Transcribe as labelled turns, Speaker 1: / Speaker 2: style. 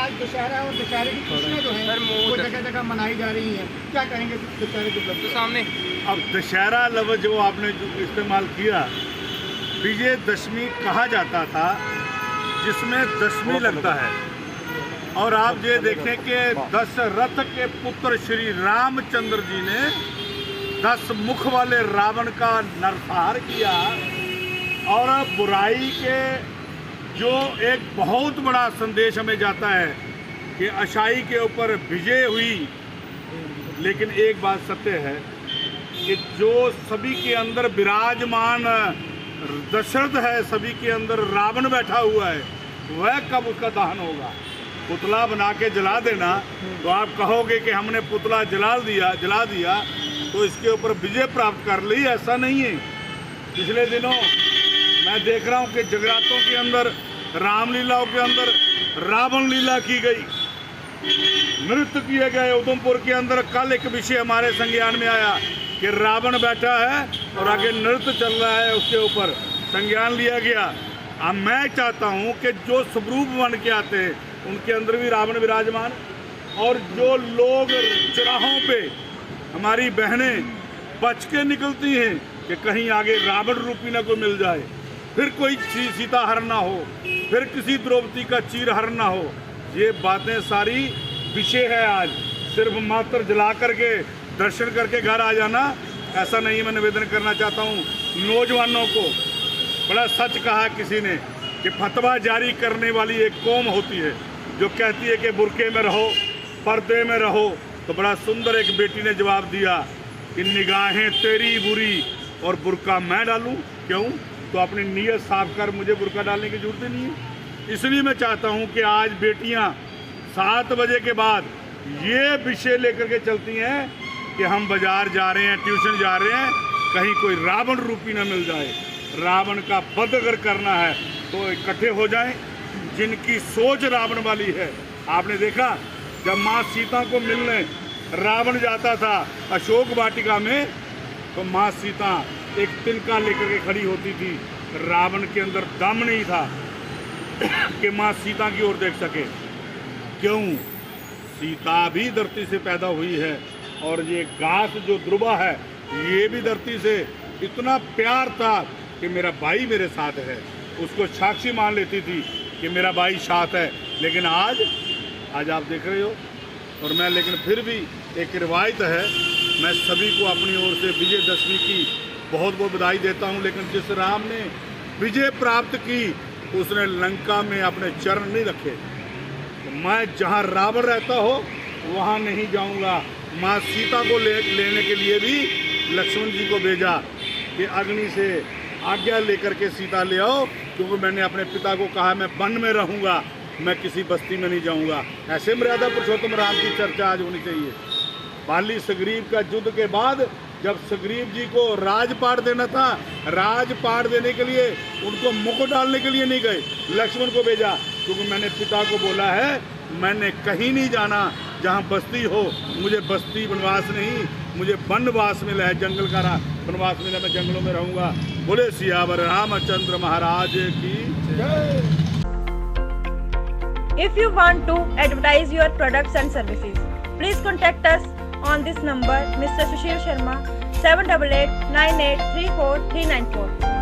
Speaker 1: आज दशहरा और दशहरे की खुशियाँ जो हैं वो जगह जगह मनाई जा रही हैं, क्या कहेंगे दशहरे के उपलक्ष्य
Speaker 2: सामने?
Speaker 3: अब दशहरा लफ्ज़ जो आपने जो इस्तेमाल किया, विजयदशमी कहा जाता था जिसमें दशमी लगता है। और आप ये देखें कि दशरथ के पुत्र श्री रामचंद्र जी ने 10 मुख वाले रावण का नरसंहार किया और बुराई के जो एक बहुत बड़ा संदेश हमें जाता है कि अच्छाई के ऊपर विजय हुई। लेकिन एक बात सत्य है कि जो सभी के अंदर विराजमान दशरथ है, सभी के अंदर रावण बैठा हुआ है, वह कब उसका दहन होगा? पुतला बना के जला देना तो आप कहोगे कि हमने पुतला जला दिया तो इसके ऊपर विजय प्राप्त कर ली, ऐसा नहीं है। पिछले दिनों मैं देख रहा हूँ कि जगरातों के अंदर, रामलीलाओं के अंदर रावण लीला की गई, नृत्य किए गए। उधमपुर के अंदर कल एक विषय हमारे संज्ञान में आया कि रावण बैठा है और आगे नृत्य चल रहा है, उसके ऊपर संज्ञान लिया गया। अब मैं चाहता हूं कि जो स्वरूप बन के आते हैं उनके अंदर भी रावण विराजमान, और जो लोग चौराहों पे हमारी बहनें बच के निकलती हैं कि कहीं आगे रावण रूपी ना कोई मिल जाए, फिर कोई सीता हरण ना हो, फिर किसी द्रौपदी का चीर हरण ना हो। ये बातें सारी विषय है। आज सिर्फ मात्र जला करके दर्शन करके घर आ जाना ऐसा नहीं। मैं निवेदन करना चाहता हूँ नौजवानों को, बड़ा सच कहा किसी ने कि फतवा जारी करने वाली एक कौम होती है जो कहती है कि बुरके में रहो, पर्दे में रहो। तो बड़ा सुंदर एक बेटी ने जवाब दिया कि निगाहें तेरी बुरी और बुरका मैं डालूं, क्यों? तो अपनी नीयत साफ कर, मुझे बुरका डालने की जरूरत नहीं है। इसलिए मैं चाहता हूं कि आज बेटियां 7 बजे के बाद ये विषय लेकर के चलती हैं कि हम बाजार जा रहे हैं, ट्यूशन जा रहे हैं, कहीं कोई रावण रूपी ना मिल जाए। रावण का वध अगर करना है तो इकट्ठे हो जाएं जिनकी सोच रावण वाली है। आपने देखा जब माँ सीता को मिलने रावण जाता था अशोक वाटिका में, तो माँ सीता एक तिनका लेकर के खड़ी होती थी। रावण के अंदर दम नहीं था कि माँ सीता की ओर देख सके। क्यों? सीता भी धरती से पैदा हुई है और ये घास जो ध्रुवा है ये भी धरती से इतना प्यार था कि मेरा भाई मेरे साथ है, उसको साक्षी मान लेती थी कि मेरा भाई साथ है। लेकिन आज आप देख रहे हो। और मैं लेकिन फिर भी एक रिवायत है, मैं सभी को अपनी ओर से विजयदशमी की बहुत बहुत बधाई देता हूं। लेकिन जिस राम ने विजय प्राप्त की उसने लंका में अपने चरण नहीं रखे। तो मैं जहां रावण रहता हो वहां नहीं जाऊंगा। माँ सीता को लेने के लिए भी लक्ष्मण जी को भेजा कि अग्नि से आज्ञा लेकर के सीता ले आओ, क्योंकि मैंने अपने पिता को कहा मैं वन में रहूंगा, मैं किसी बस्ती में नहीं जाऊंगा। ऐसे मर्यादा पुरुषोत्तम राम की चर्चा आज होनी चाहिए। बाली सुग्रीव का युद्ध के बाद जब सुग्रीव जी को राजपाट देना था, राजपाट देने के लिए उनको मुकुट डालने के लिए नहीं गए, लक्ष्मण को भेजा, क्योंकि मैंने पिता को बोला है मैंने कहीं नहीं जाना जहाँ बस्ती हो। मुझे बस्ती वनवास नहीं, मुझे वनवास मिला है, जंगल का वनवास मिला, मैं जंगलों में रहूँगा। बोले सियावर रामचंद्र महाराज की जय।
Speaker 4: If you want to advertise your products and services, please contact us on this number, Mr. Sushil Sharma, 7889834394.